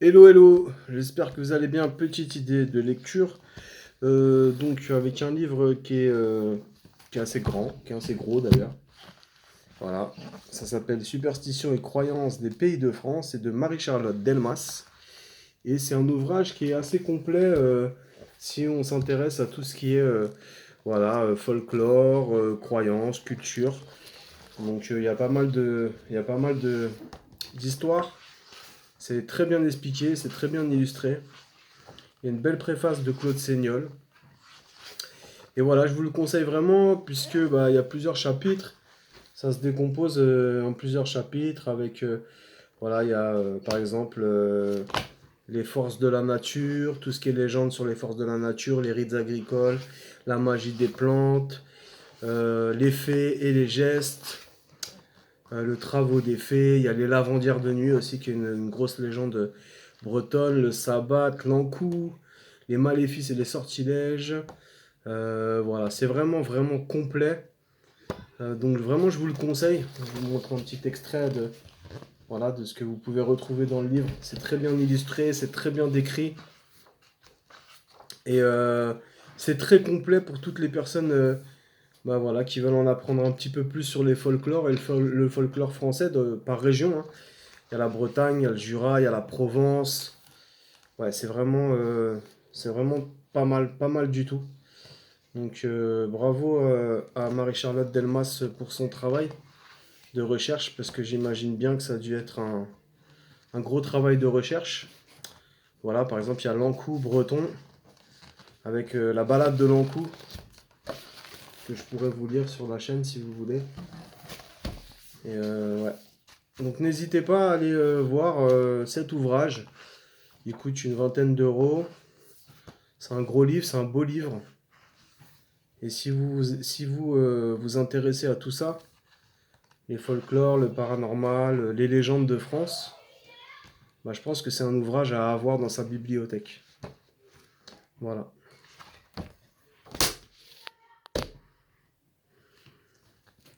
Hello, hello, j'espère que vous allez bien. Petite idée de lecture. Donc, avec un livre qui est assez grand, qui est assez gros d'ailleurs. Voilà, ça s'appelle Superstitions et croyances des pays de France et de Marie-Charlotte Delmas. Et c'est un ouvrage qui est assez complet si on s'intéresse à tout ce qui est folklore, croyances, culture. Donc, il y a pas mal d'histoires. C'est très bien expliqué, c'est très bien illustré. Il y a une belle préface de Claude Seignol. Et voilà, je vous le conseille vraiment puisque il y a plusieurs chapitres. Ça se décompose en plusieurs chapitres avec il y a par exemple les forces de la nature, tout ce qui est légende sur les forces de la nature, les rites agricoles, la magie des plantes, les faits et les gestes, le travaux des fées. Il y a les lavandières de nuit aussi qui est une grosse légende bretonne, le sabbat, l'encou, les maléfices et les sortilèges. Voilà, c'est vraiment vraiment complet. Donc vraiment, je vous le conseille. Je vous montre un petit extrait de ce que vous pouvez retrouver dans le livre. C'est très bien illustré, c'est très bien décrit. Et c'est très complet pour toutes les personnes qui veulent en apprendre un petit peu plus sur les folklores et le folklore français par région, hein. Il y a la Bretagne, il y a le Jura, il y a la Provence. Ouais, c'est vraiment pas mal du tout. Donc bravo à Marie-Charlotte Delmas pour son travail de recherche, parce que j'imagine bien que ça a dû être un gros travail de recherche. Voilà, par exemple, il y a l'Ankou breton, avec la balade de l'Ankou, que je pourrais vous lire sur la chaîne si vous voulez. Et ouais. Donc n'hésitez pas à aller voir cet ouvrage. Il coûte une vingtaine d'euros. C'est un gros livre, c'est un beau livre. Et si vous vous intéressez à tout ça, les folklores, le paranormal, les légendes de France, je pense que c'est un ouvrage à avoir dans sa bibliothèque. Voilà.